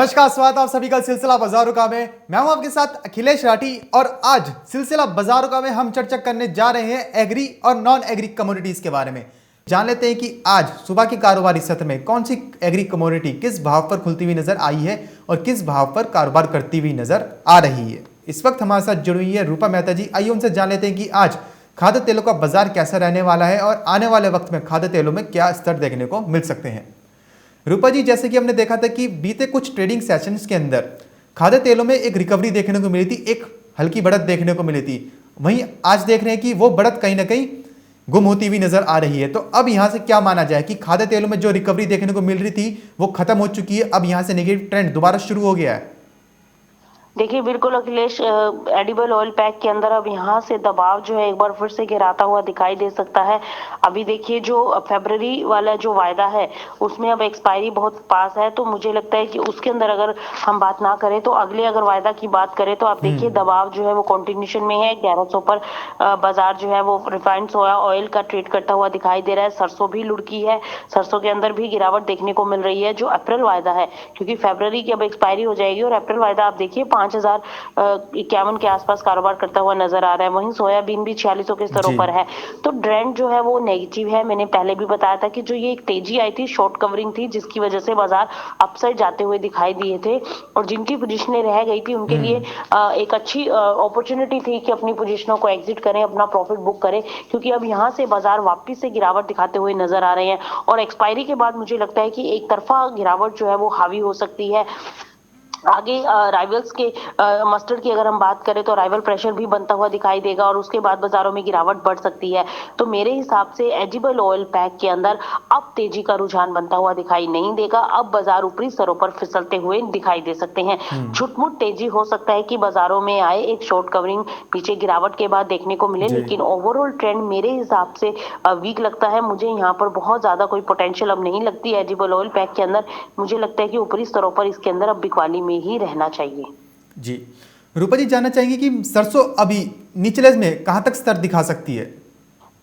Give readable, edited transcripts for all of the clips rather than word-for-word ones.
नमस्कार, स्वागत आप सभी का सिलसिला बाजारों का में। मैं हूं आपके साथ अखिलेश राठी और आज सिलसिला बाजारों का में हम चर्चा करने जा रहे हैं एग्री और नॉन एग्री कमोडिटीज के बारे में। जान लेते हैं कि आज सुबह की कारोबारी सत्र में कौन सी एग्री कमोडिटी किस भाव पर खुलती हुई नजर आई है और किस भाव पर कारोबार करती हुई नजर आ रही है। इस वक्त हमारे साथ जुड़ी हुई है रूपा मेहता जी। आइए उनसे जान लेते हैं कि आज खाद्य तेलों का बाजार कैसा रहने वाला है और आने वाले वक्त में खाद्य तेलों में क्या स्तर देखने को मिल सकते हैं। रूपा जी, जैसे कि हमने देखा था कि बीते कुछ ट्रेडिंग सेशंस के अंदर खाद्य तेलों में एक रिकवरी देखने को मिली थी, एक हल्की बढ़त देखने को मिली थी। वहीं आज देख रहे हैं कि वो बढ़त कहीं ना कहीं गुम होती हुई नजर आ रही है। तो अब यहां से क्या माना जाए कि खाद्य तेलों में जो रिकवरी देखने को मिल रही थी वो खत्म हो चुकी है, अब यहां से नेगेटिव ट्रेंड दोबारा शुरू हो गया है? देखिए बिल्कुल अखिलेश, एडिबल ऑयल पैक के अंदर अब यहाँ से दबाव जो है एक बार फिर से गिराता हुआ दिखाई दे सकता है। अभी देखिए जो फरवरी वाला जो वायदा है उसमें अब एक्सपायरी बहुत पास है, तो मुझे लगता है कि उसके अंदर अगर हम बात ना करें तो अगले अगर वायदा की बात करें तो आप देखिए दबाव जो है वो कंटिन्यूशन में है। 1100 पर बाजार जो है वो रिफाइंड सोया ऑयल का ट्रेड करता हुआ दिखाई दे रहा है। सरसों भी लुढ़की है, सरसों के अंदर भी गिरावट देखने को मिल रही है। जो अप्रैल वायदा है, क्योंकि फरवरी की अब एक्सपायरी हो जाएगी और अप्रैल वायदा आप देखिए 5051 के आसपास कारोबार करता हुआ नजर आ रहा है। वहीं सोयाबीन भी 4600 के स्तरों जी। पर है। तो ट्रेंड जो है वो नेगेटिव है। मैंने पहले भी बताया था कि जो ये एक तेजी आई थी, शॉर्ट कवरिंग थी, जिसकी वजह से बाजार अपसाइड जाते हुए दिखाई दिए थे और जिनकी पोजीशनें रह गई थी उनके लिए एक अच्छी अपॉर्चुनिटी थी कि अपनी पोजीशनों को एग्जिट करें, अपना प्रॉफिट बुक करें, क्योंकि अब यहाँ से बाजार वापस से गिरावट दिखाते हुए नजर आ रहे हैं और एक्सपायरी के बाद मुझे लगता है कि एक तरफा गिरावट जो है वो हावी हो सकती है। आगे राइवल्स के मस्टर्ड की अगर हम बात करें तो राइवल प्रेशर भी बनता हुआ दिखाई देगा और उसके बाद बाजारों में गिरावट बढ़ सकती है। तो मेरे हिसाब से एडिबल ऑयल पैक के अंदर अब तेजी का रुझान बनता हुआ दिखाई नहीं देगा। अब बाजार ऊपरी स्तरों पर फिसलते हुए दिखाई दे सकते हैं। छुटमुट तेजी हो सकता है कि बाजारों में आए, एक शॉर्ट कवरिंग नीचे गिरावट के बाद देखने को मिले, जी। लेकिन ओवरऑल ट्रेंड मेरे हिसाब से वीक लगता है। मुझे यहाँ पर बहुत ज्यादा कोई पोटेंशियल अब नहीं लगती है एडिबल ऑयल पैक के अंदर। मुझे लगता है कि ऊपरी स्तरों पर इसके अंदर अब बिकवाली में ही रहना चाहिए। जी, रूपा जी जानना चाहेंगे कि सरसों अभी निचले में कहां तक स्तर दिखा सकती है?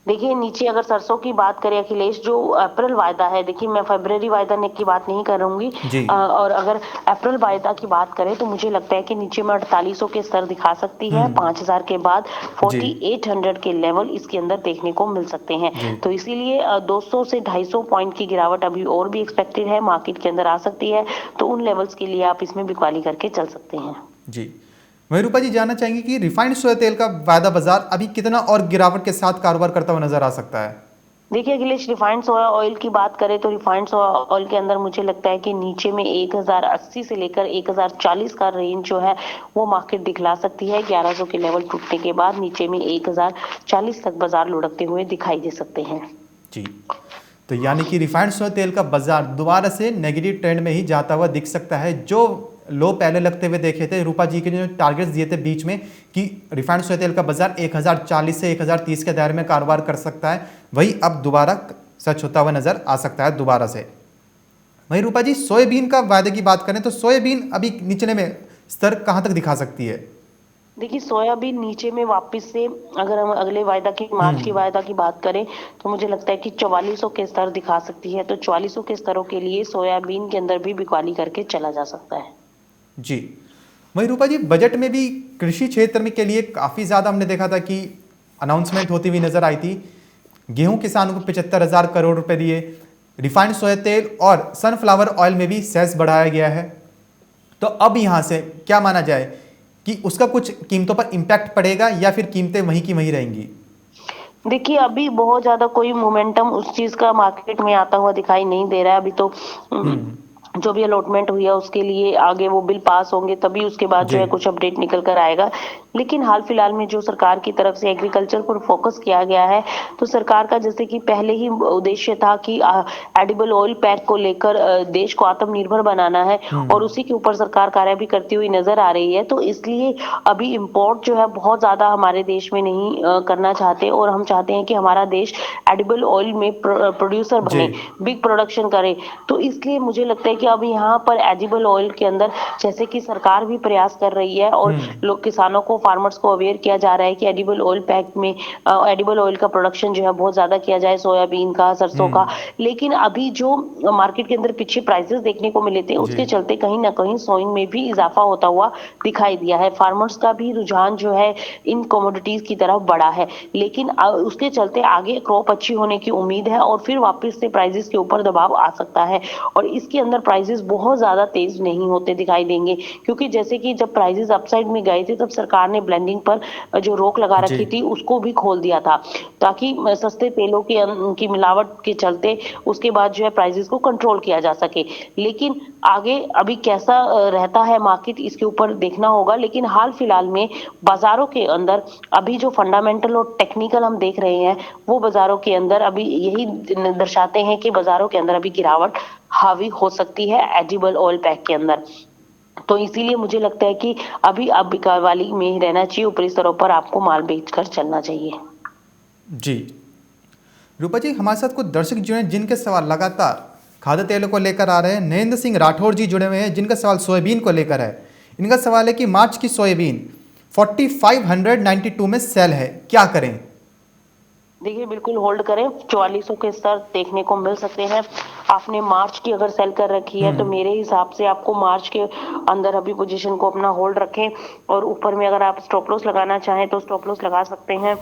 देखिए नीचे अगर सरसों की बात करें अखिलेश, जो अप्रैल वायदा है, देखिए मैं फरवरी वायदा ने की बात नहीं करूंगी, जी। और अगर अप्रैल वायदा की बात करें तो मुझे लगता है कि नीचे में 4800 के स्तर दिखा सकती है। 5000 के बाद जी। 4800 के लेवल इसके अंदर देखने को मिल सकते हैं। जी। तो इसीलिए 200 से 250 पॉइंट की गिरावट अभी और भी एक्सपेक्टेड है, मार्केट के अंदर आ सकती है। तो उन लेवल्स के लिए आप इसमें बिकवाली करके चल सकते हैं। जी, वहीं रूपा जी जानना चाहेंगे कि रिफाइंड सोया तेल का वायदा बाजार अभी कितना और गिरावट के साथ कारोबार करता हुआ नजर आ सकता है? देखिए अखिलेश, रिफाइंड सोया ऑयल की बात करें तो रिफाइंड सोया ऑयल के अंदर मुझे लगता है कि नीचे में 1080 से लेकर 1040 का रेंज जो है वो मार्केट दिखला सकती है। 1100 के लेवल टूटने के बाद नीचे में 1040 तक बाजार लुढ़कते हुए दिखाई दे सकते हैं। जी, तो यानी कि रिफाइंड सोया तेल का बाजार दोबारा से नेगेटिव ट्रेंड में ही जाता हुआ दिख सकता है। जो लो पहले लगते हुए देखे थे रूपा जी के जो टारगेट्स दिए थे बीच में कि रिफाइंड सोया तेल का बाजार 1040 से 1030 के दायरे में कारोबार कर सकता है, वही अब दोबारा सच होता हुआ नजर आ सकता है दोबारा से। वहीं रूपा जी सोयाबीन का वायदे की बात करें तो सोयाबीन अभी निचले में स्तर कहां तक दिखा सकती है? देखिए सोयाबीन नीचे में वापस से, अगर हम अगले वायदा की, मार्च की वायदा की बात करें तो मुझे लगता है कि 4400 के स्तर दिखा सकती है। तो 4400 के स्तरों के लिए सोयाबीन के अंदर भी बिकवाली करके चला जा सकता है। जी, वहीं रूपा जी बजट में भी कृषि क्षेत्र में के लिए काफ़ी ज़्यादा हमने देखा था कि अनाउंसमेंट होती हुई नजर आई थी। गेहूं किसानों को 75,000 करोड़ रुपए दिए, रिफाइंड सोया तेल और सनफ्लावर ऑयल में भी सेस बढ़ाया गया है। तो अब यहां से क्या माना जाए कि उसका कुछ कीमतों पर इम्पैक्ट पड़ेगा या फिर कीमतें वहीं की वहीं रहेंगी? देखिए अभी बहुत ज्यादा कोई मोमेंटम उस चीज का मार्केट में आता हुआ दिखाई नहीं दे रहा है। अभी तो जो भी अलॉटमेंट हुई है उसके लिए आगे वो बिल पास होंगे तभी उसके बाद जो जी। है कुछ अपडेट निकल कर आएगा। लेकिन हाल फिलहाल में जो सरकार की तरफ से एग्रीकल्चर पर फोकस किया गया है, तो सरकार का जैसे कि पहले ही उद्देश्य था कि एडिबल ऑयल पैक को लेकर देश को आत्मनिर्भर बनाना है और उसी के ऊपर सरकार कार्य भी करती हुई नजर आ रही है। तो इसलिए अभी इम्पोर्ट जो है बहुत ज्यादा हमारे देश में नहीं करना चाहते और हम चाहते हैं कि हमारा देश एडिबल ऑयल में प्रोड्यूसर जी। बने, बिग प्रोडक्शन करे। तो इसलिए मुझे लगता है देखिए अब यहाँ पर एडिबल ऑयल के अंदर जैसे कि सरकार भी प्रयास कर रही है और लोग किसानों को फार्मर्स को अवेयर किया जा रहा है कि एडिबल ऑयल पैक में एडिबल ऑयल का प्रोडक्शन जो है बहुत ज्यादा किया जाए, सोयाबीन का, सरसों का। लेकिन अभी जो मार्केट के अंदर पीछे प्राइसेस देखने को मिले थे, उसके चलते कहीं ना कहीं सोइंग में भी इजाफा होता हुआ दिखाई दिया है। फार्मर्स का भी रुझान जो है इन कमोडिटीज की तरफ बढ़ा है, लेकिन उसके चलते आगे क्रॉप अच्छी होने की उम्मीद है और फिर वापस से प्राइसेस के ऊपर दबाव आ सकता है। और इसके अंदर प्राइसेस बहुत ज्यादा तेज नहीं होते दिखाई देंगे, क्योंकि जैसे कि जब प्राइसेस अपसाइड में गए थे तब सरकार ने ब्लेंडिंग पर जो रोक लगा रखी थी उसको भी खोल दिया था, ताकि सस्ते तेलों की मिलावट के चलते उसके बाद जो है प्राइसेस को कंट्रोल किया जा सके। लेकिन आगे अभी कैसा रहता है मार्केट, इसके ऊपर देखना होगा। लेकिन हाल फिलहाल में बाजारों के अंदर अभी जो फंडामेंटल और टेक्निकल हम देख रहे हैं, वो बाजारों के अंदर अभी यही दर्शाते हैं कि बाजारों के अंदर अभी गिरावट हावी हो सकती है एडिबल ऑयल पैक के अंदर। तो इसीलिए मुझे लगता है कि अभी वाली में ही रहना चाहिए, ऊपरी स्तरों पर आपको माल बेचकर चलना चाहिए। जी रूपा जी, हमारे साथ कुछ दर्शक जुड़े हैं जिनके सवाल लगातार खाद्य तेलों को लेकर आ रहे हैं। नरेंद्र सिंह राठौर जी जुड़े हुए हैं जिनका सवाल सोयाबीन को लेकर है। इनका सवाल है कि मार्च की सोयाबीन 4592 में सेल है, क्या करें? देखिए बिल्कुल होल्ड करें, 4400 के स्तर देखने को मिल सकते हैं। आपने मार्च की अगर सेल कर रखी है तो मेरे हिसाब से आपको मार्च के अंदर अभी पोजीशन को अपना होल्ड रखें, और ऊपर में अगर आप स्टॉप लॉस लगाना चाहें तो स्टॉप लॉस लगा सकते हैं।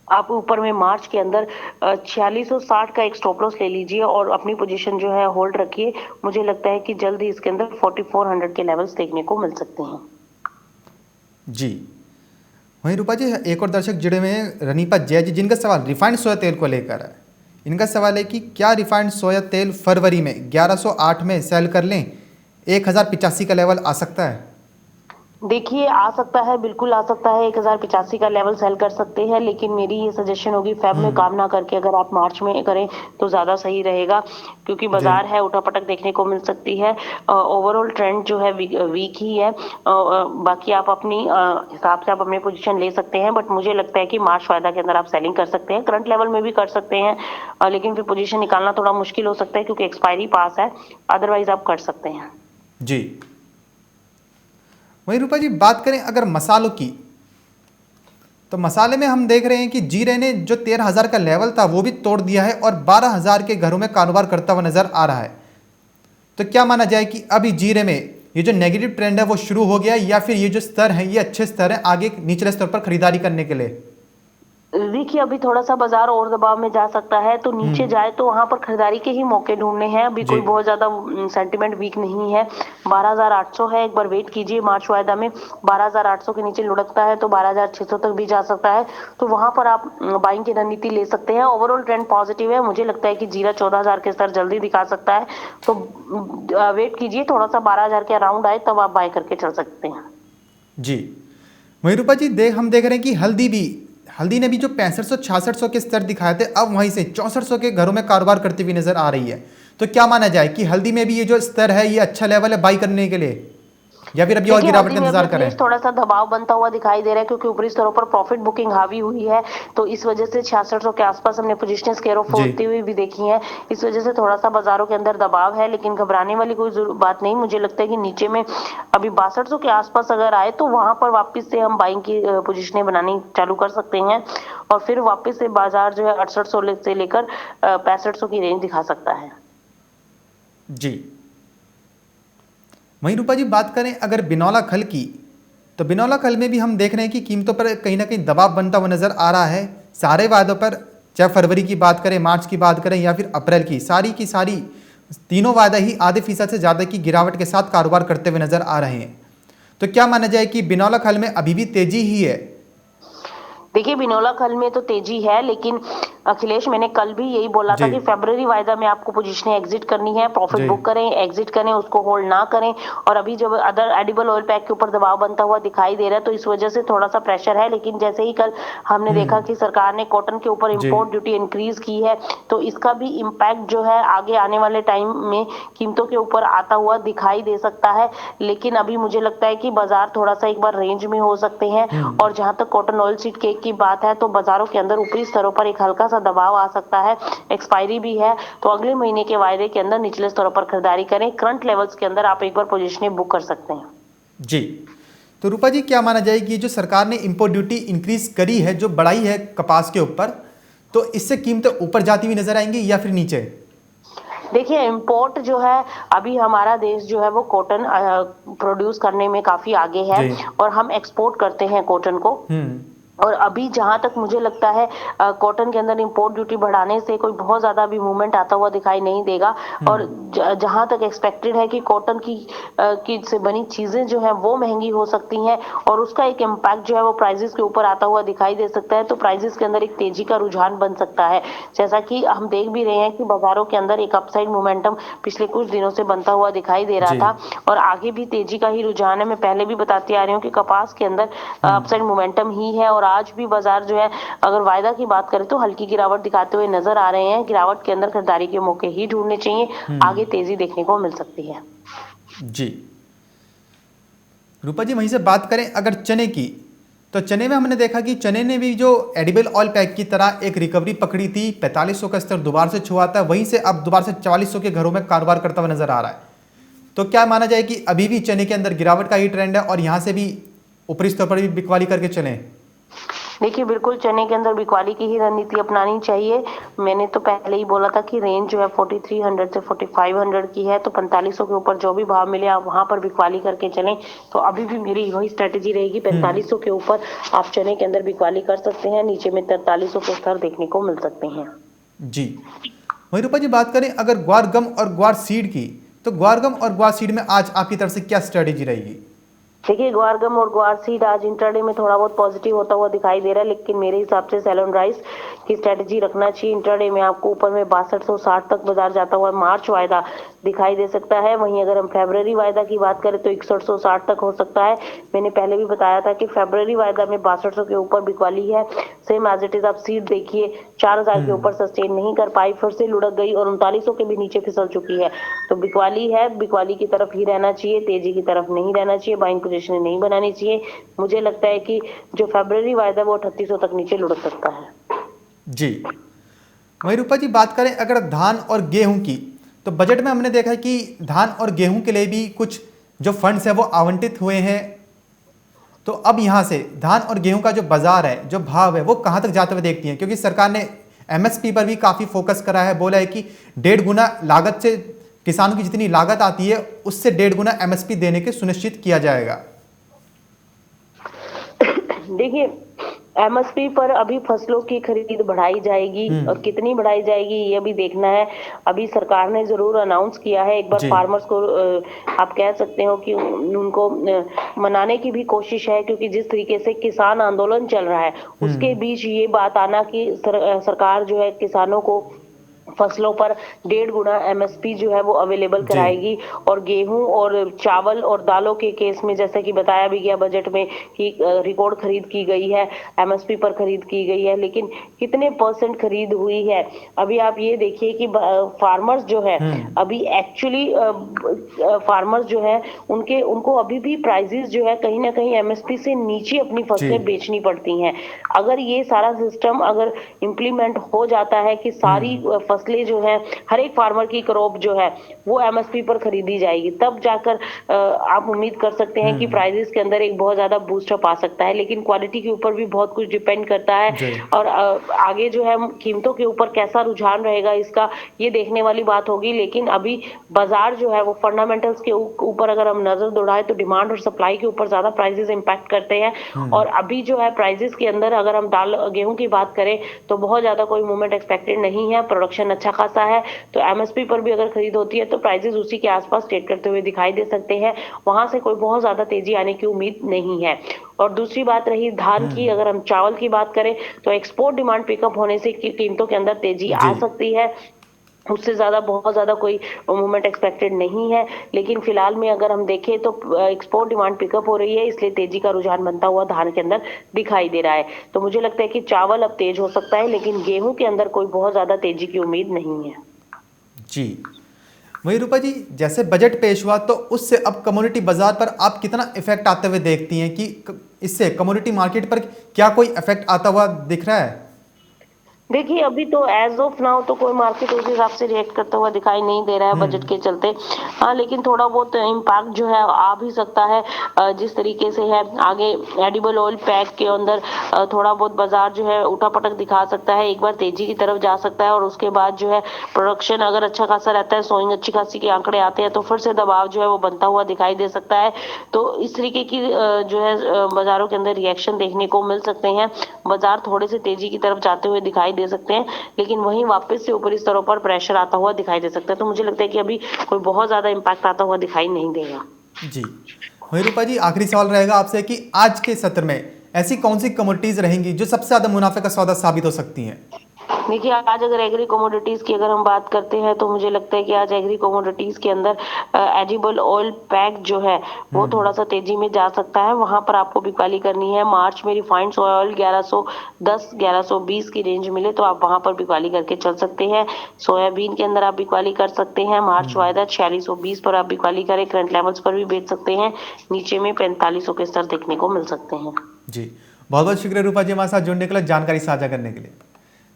आप ऊपर में मार्च के अंदर 4660 का एक स्टॉप लॉस ले लीजिए और अपनी पोजीशन जो है होल्ड रखिए। मुझे लगता है कि जल्द ही इसके अंदर 4400 के लेवल्स देखने को मिल सकते हैं। जी वहीं रूपा जी, एक और दर्शक जुड़े हुए हैं रनीपा जय जी, जिनका सवाल रिफाइंड सोया तेल को लेकर है। इनका सवाल है कि क्या रिफाइंड सोया तेल फरवरी में 1108 में सेल कर लें, 1085 का लेवल आ सकता है? देखिए आ सकता है, बिल्कुल आ सकता है, 1085 का लेवल सेल कर सकते हैं। लेकिन मेरी ये सजेशन होगी फेब में काम ना करके अगर आप मार्च में करें तो ज्यादा सही रहेगा, क्योंकि बाजार है उठापटक देखने को मिल सकती है। ओवरऑल ट्रेंड जो है वीक ही है। बाकी आप अपनी हिसाब से आप अपनी पोजीशन ले सकते हैं, बट मुझे लगता है कि मार्च वायदा के अंदर आप सेलिंग कर सकते हैं, करंट लेवल में भी कर सकते हैं। लेकिन फिर पोजीशन निकालना थोड़ा मुश्किल हो सकता है क्योंकि एक्सपायरी पास है, अदरवाइज आप कर सकते हैं। जी वहीं रूपा जी, बात करें अगर मसालों की, तो मसाले में हम देख रहे हैं कि जीरे ने जो 13,000 का लेवल था वो भी तोड़ दिया है और 12,000 के घरों में कारोबार करता हुआ नजर आ रहा है। तो क्या माना जाए कि अभी जीरे में ये जो नेगेटिव ट्रेंड है वो शुरू हो गया, या फिर ये जो स्तर है ये अच्छे स्तर है आगे निचले स्तर पर खरीदारी करने के लिए? देखिए अभी थोड़ा सा बाजार और दबाव में जा सकता है, तो नीचे जाए तो वहां पर खरीदारी के ही मौके ढूंढने हैं। अभी कोई बहुत ज्यादा सेंटिमेंट वीक नहीं है। 12,800 है, एक बार वेट कीजिए। मार्च वायदा में 12,800 के नीचे लुढ़कता है तो 12,600 तक भी जा सकता है, तो वहां पर आप बाइंग की रणनीति ले सकते हैं। ओवरऑल ट्रेंड पॉजिटिव है। मुझे लगता है कि जीरा 14,000 के स्तर जल्दी दिखा सकता है, तो वेट कीजिए, थोड़ा सा 12,000 के अराउंड आए तब आप बाय करके चल सकते हैं। जी वहीं रूपा जी, हम देख रहे हैं कि हल्दी ने भी जो 6500-6600 के स्तर दिखाए थे, अब वहीं से 6400 के घरों में कारोबार करती हुई नजर आ रही है। तो क्या माना जाए कि हल्दी में भी ये जो स्तर है ये अच्छा लेवल है बाई करने के लिए, या फिर अभी और गिरावट का इंतजार करें? थोड़ा सा दबाव बनता हुआ दिखाई दे रहा है क्योंकि ऊपरी स्तरों पर प्रॉफिट बुकिंग हावी हुई है, तो इस वजह से 6600 के आसपास हमने पोजीशन स्केयर ऑफ होती हुई भी देखी है। इस वजह से थोड़ा सा बाजारों के अंदर दबाव है, लेकिन घबराने वाली कोई बात नहीं। मुझे लगता है कि नीचे में अभी 6200 के आसपास अगर आए तो वहां पर वापस से हम बाइंग की पोजिशनें बनानी चालू कर सकते हैं, और फिर वापस से बाजार जो है 6800 से लेकर 6500 की रेंज दिखा सकता है। जी वहीं रूपा जी, बात करें अगर बिनौला खल की, तो बिनौला खल में भी हम देख रहे हैं कि कीमतों पर कहीं ना कहीं दबाव बनता हुआ नजर आ रहा है। सारे वायदों पर, चाहे फरवरी की बात करें, मार्च की बात करें या फिर अप्रैल की सारी तीनों वायदा ही आधे फीसद से ज़्यादा की गिरावट के साथ कारोबार करते हुए नजर आ रहे हैं। तो क्या माना जाए कि बिनौला खल में अभी भी तेजी ही है? देखिए बिनौला खल में तो तेजी है, लेकिन अखिलेश मैंने कल भी यही बोला था कि फरवरी वायदा में आपको पोजीशनें एग्जिट करनी है, प्रॉफिट बुक करें, एग्जिट करें, उसको होल्ड ना करें। और अभी जब अदर एडिबल ऑयल पैक के ऊपर दबाव बनता हुआ दिखाई दे रहा है तो इस वजह से थोड़ा सा प्रेशर है। लेकिन जैसे ही कल हमने देखा कि सरकार ने कॉटन के ऊपर इंपोर्ट ड्यूटी इंक्रीज की है, तो इसका भी इम्पैक्ट जो है आगे आने वाले टाइम में कीमतों के ऊपर आता हुआ दिखाई दे सकता है। लेकिन अभी मुझे लगता है कि बाजार थोड़ा सा एक बार रेंज में हो सकते हैं। और जहां तक कॉटन ऑयल सीड केक की बात है तो बाजारों के अंदर ऊपरी स्तरों पर एक हल्का सा सा दबाव आ सकता है, एक्सपायरी भी है, तो अगले महीने के वायदे के अंदर निचले स्तरों पर खरीदारी करें। करंट लेवल्स के अंदर आप एक बार पोजीशनें बुक कर सकते हैं। जी, तो रूपा जी क्या माना जाए कि जो सरकार ने इंपोर्ट ड्यूटी इंक्रीज करी है, जो बढ़ाई है कपास के ऊपर, तो इससे कीमतें ऊपर जाती हुई नजर आएंगी या फिर नीचे? देखिए, इंपोर्ट जो है, अभी हमारा देश जो है वो कॉटन प्रोड्यूस करने में काफी आगे है जी। और हम एक्सपोर्ट करते हैं कॉटन को। और अभी जहां तक मुझे लगता है कॉटन के अंदर इंपोर्ट ड्यूटी बढ़ाने से कोई बहुत ज्यादा अभी मूवमेंट आता हुआ दिखाई नहीं देगा। और जहां तक एक्सपेक्टेड है कि कॉटन की से बनी चीजें जो है वो महंगी हो सकती हैं और उसका एक इम्पैक्ट जो है वो प्राइसेस के ऊपर आता हुआ दिखाई दे सकता है, तो प्राइसेस के अंदर एक तेजी का रुझान बन सकता है। जैसा कि हम देख भी रहे हैं कि बाजारों के अंदर एक अपसाइड मोमेंटम पिछले कुछ दिनों से बनता हुआ दिखाई दे रहा जी। था और आगे भी तेजी का ही रुझान है। मैं पहले भी बताती आ रही हूँ कि कपास के अंदर अपसाइड मोमेंटम ही है और आज भी बाजार जो है, अगर वायदा की बात करें तो हल्की गिरावट दिखाते हुए नजर आ रहे हैं। गिरावट के अंदर खरीदारी के मौके ही ढूंढने चाहिए, आगे तेजी देखने को मिल सकती है। जी, रूपा जी वहीं से बात करें अगर चने की, तो चने में हमने देखा कि चने ने भी जो एडिबल ऑयल पैक की तरह एक रिकवरी पकड़ी थी, 4500 का स्तर दोबारा से छुआ था, वहीं से अब दोबारा से 4400 के घरों में कारोबार करता हुआ नजर आ रहा है। तो क्या माना जाए कि अभी भी चने के अंदर गिरावट का ही ट्रेंड है और यहाँ से भी ऊपरी स्तर पर भी बिकवाली करके चले? देखिए, बिल्कुल चने के अंदर बिकवाली की ही रणनीति अपनानी चाहिए। मैंने तो पहले ही बोला था कि रेंज जो है 4300 से 4500 की है, तो 4500 के ऊपर जो भी भाव मिले आप वहां पर बिकवाली करके चलें। तो अभी भी मेरी वही स्ट्रेटेजी रहेगी, 4500 के ऊपर आप चने के अंदर बिकवाली कर सकते हैं, नीचे में 4300 के स्तर देखने को मिल सकते हैं। जी, वहीं रूपा जी बात करें अगर ग्वार गम और ग्वार सीड की, तो ग्वार गम और ग्वार सीड में आज आपकी तरफ से क्या स्ट्रेटेजी रहेगी? देखिए, ग्वार गम और ग्वार सीड आज इंट्राडे में थोड़ा बहुत पॉजिटिव होता हुआ दिखाई दे रहा है, लेकिन मेरे हिसाब से सेल ऑन राइस की स्ट्रेटेजी रखना चाहिए। इंट्राडे में आपको ऊपर में 6260 तक बाजार जाता हुआ मार्च वायदा दिखाई दे सकता है। वहीं अगर हम फरवरी वायदा की बात करें तो 6160 तक हो सकता है। मैंने पहले भी बताया था कि फरवरी वायदा में 6200 के ऊपर बिकवाली है। सेम एज इट इज आप सीड देखिए, 4000 के ऊपर सस्टेन नहीं कर पाई, फिर से लुढ़क गई और 3900 के भी नीचे फिसल चुकी है। तो बिकवाली है, बिकवाली की तरफ ही रहना चाहिए, तेजी की तरफ नहीं रहना चाहिए, बाइंग पोजीशन नहीं बनानी चाहिए। मुझे लगता है कि जो फरवरी वायदा वो 3800 तक नीचे लुढ़क सकता है। जी, वहीं रूपा जी बात करें अगर धान और गेहूं की, तो बजट में हमने देखा कि धान और गेहूं के लिए भी कुछ जो फंड्स है वो आवंटित हुए हैं। तो अब यहाँ से धान और गेहूं का जो बाजार है, जो भाव है, वो कहाँ तक जाते हुए देखती हैं? क्योंकि सरकार ने एमएसपी पर भी काफ़ी फोकस करा है, बोला है कि 1.5 गुना लागत से, किसानों की जितनी लागत आती है उससे 1.5 गुना एमएसपी देने के सुनिश्चित किया जाएगा। देखिए, एमएसपी पर अभी फसलों की खरीद बढ़ाई जाएगी और कितनी बढ़ाई जाएगी ये भी देखना है। अभी सरकार ने जरूर अनाउंस किया है, एक बार जी। फार्मर्स को आप कह सकते हो कि उनको मनाने की भी कोशिश है, क्योंकि जिस तरीके से किसान आंदोलन चल रहा है उसके बीच ये बात आना कि सरकार जो है किसानों को फसलों पर 1.5 गुना एमएसपी जो है वो अवेलेबल कराएगी। और गेहूं और चावल और दालों के केस में जैसे कि बताया भी गया बजट में कि रिकॉर्ड खरीद की गई है, एमएसपी पर खरीद की गई है, लेकिन कितने % खरीद हुई है अभी आप ये देखिए कि फार्मर्स जो है अभी एक्चुअली फार्मर्स जो है उनको अभी भी प्राइसेस जो है कहीं ना कहीं एमएसपी से नीचे अपनी फसलें बेचनी पड़ती हैं। अगर ये सारा सिस्टम अगर इम्प्लीमेंट हो जाता है कि सारी फसलें जो है, हर एक फार्मर की क्रॉप जो है वो एमएसपी पर खरीदी जाएगी, तब जाकर आप उम्मीद कर सकते हैं कि प्राइसेस के अंदर एक बहुत ज्यादा बूस्टअप आ सकता है। लेकिन क्वालिटी के ऊपर भी बहुत कुछ डिपेंड करता है और आगे जो है कीमतों के ऊपर कैसा रुझान रहेगा इसका ये देखने वाली बात होगी। लेकिन अभी बाजार जो है वो फंडामेंटल्स के ऊपर अगर हम नजर दौड़ाएं तो डिमांड और सप्लाई के ऊपर ज्यादा प्राइसेस इंपैक्ट करते हैं। और अभी जो है प्राइसेस के अंदर अगर हम दाल गेहूं की बात करें तो बहुत ज्यादा कोई मूवमेंट एक्सपेक्टेड नहीं है, प्रोडक्शन अच्छा खासा है, तो एमएसपी पर भी अगर खरीद होती है तो प्राइसेस उसी के आसपास ट्रेड करते हुए दिखाई दे सकते हैं। वहां से कोई बहुत ज्यादा तेजी आने की उम्मीद नहीं है। और दूसरी बात रही धान की, अगर हम चावल की बात करें तो एक्सपोर्ट डिमांड पिकअप होने से कीमतों के अंदर तेजी आ सकती है, उससे ज्यादा बहुत ज्यादा कोई मूवमेंट एक्सपेक्टेड नहीं है। लेकिन फिलहाल में अगर हम देखें तो एक्सपोर्ट डिमांड पिकअप हो रही है, इसलिए तेजी का रुझान बनता हुआ धान के अंदर दिखाई दे रहा है। तो मुझे लगता है कि चावल अब तेज हो सकता है, लेकिन गेहूं के अंदर कोई बहुत ज्यादा तेजी की उम्मीद नहीं है। जी, वही रूपा जी जैसे बजट पेश हुआ तो उससे अब कमोडिटी बाजार पर आप कितना इफेक्ट आते हुए देखती हैं कि इससे कमोडिटी मार्केट पर क्या कोई इफेक्ट आता हुआ दिख रहा है? देखिए अभी तो एज ऑफ नाउ तो कोई मार्केट उस हिसाब से रिएक्ट करता हुआ दिखाई नहीं दे रहा है बजट के चलते। हाँ, लेकिन थोड़ा बहुत इम्पैक्ट जो है आ भी सकता है। जिस तरीके से है आगे एडिबल ऑयल पैक के अंदर थोड़ा बहुत बाजार जो है उठापटक दिखा सकता है, एक बार तेजी की तरफ जा सकता है और उसके बाद जो है प्रोडक्शन अगर अच्छा खासा रहता है, सोइंग अच्छी खासी के आंकड़े आते हैं तो फिर से दबाव जो है वो बनता हुआ दिखाई दे सकता है। तो इस तरीके की जो है बाजारों के अंदर रिएक्शन देखने को मिल सकते हैं। बाजार थोड़े से तेजी की तरफ जाते हुए दिखाई दे सकते हैं, लेकिन वहीं वापस से ऊपरी स्तरों पर प्रेशर आता हुआ दिखाई दे सकता है। तो मुझे लगता है कि अभी कोई बहुत ज्यादा इम्पैक्ट आता हुआ दिखाई नहीं देगा। जी, वही रूपा जी, आखिरी सवाल रहेगा आपसे कि आज के सत्र में ऐसी कौन सी कमोडिटीज रहेंगी जो सबसे ज्यादा मुनाफे का सौदा साबित हो सकती हैं? देखिए आज अगर एग्री कमोडिटीज की अगर हम बात करते हैं तो मुझे लगता है कि आज एग्री कमोडिटीज के अंदर एडिबल ऑयल पैक जो है वो थोड़ा सा तेजी में जा सकता है। वहां पर आपको बिकवाली करनी है। मार्च में रिफाइंड ऑयल 1110 1120 की रेंज मिले तो आप वहां पर बिकवाली करके चल सकते हैं। सोयाबीन के अंदर आप बिकवाली कर सकते हैं। मार्च वायदा 4620 पर आप बिकवाली करें, करंट लेवल्स पर भी बेच सकते हैं। नीचे में 4500 के स्तर देखने को मिल सकते हैं। जी, बहुत बहुत शुक्रिया रूपा जी हमारे साथ जुड़ने के लिए, जानकारी साझा करने के लिए।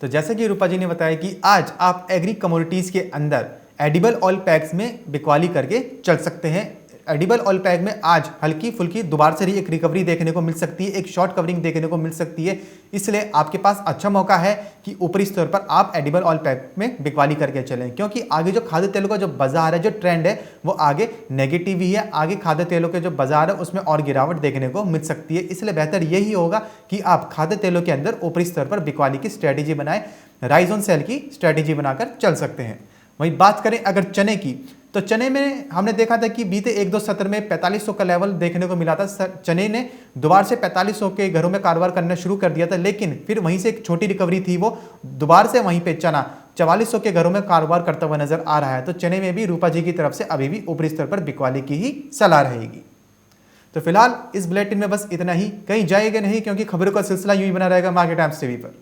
तो जैसे कि रूपा जी ने बताया कि आज आप एग्री कमोडिटीज के अंदर एडिबल ऑयल पैक्स में बिकवाली करके चल सकते हैं। एडिबल ऑयल पैक में आज हल्की फुल्की दोबारा से ही एक रिकवरी देखने को मिल सकती है, एक शॉर्ट कवरिंग देखने को मिल सकती है। इसलिए आपके पास अच्छा मौका है कि ऊपरी स्तर पर आप एडिबल ऑयल पैक में बिकवाली करके चलें, क्योंकि आगे जो खाद्य तेलों का जो बाजार है, जो ट्रेंड है वो आगे नेगेटिव ही है। आगे खाद्य तेलों के जो बाजार है उसमें और गिरावट देखने को मिल सकती है। इसलिए बेहतर यही होगा कि आप खाद्य तेलों के अंदर ऊपरी स्तर पर बिकवाली की स्ट्रैटेजी बनाएं, राइज ऑन सेल की स्ट्रैटेजी बनाकर चल सकते हैं। वहीं बात करें अगर चने की, तो चने में हमने देखा था कि बीते 1-2 सत्र में 4500 का लेवल देखने को मिला था। चने ने दोबारा से 4500 के घरों में कारोबार करना शुरू कर दिया था, लेकिन फिर वहीं से एक छोटी रिकवरी थी, वो दोबारा से वहीं पे चना 4400 के घरों में कारोबार करता हुआ नजर आ रहा है। तो चने में भी रूपा जी की तरफ से अभी भी ऊपरी स्तर पर बिकवाली की ही सलाह रहेगी। तो फिलहाल इस बुलेटिन में बस इतना ही, कहीं जाएगा नहीं क्योंकि खबरों का सिलसिला यूं ही बना रहेगा मार्केट टाइम्स टीवी पर।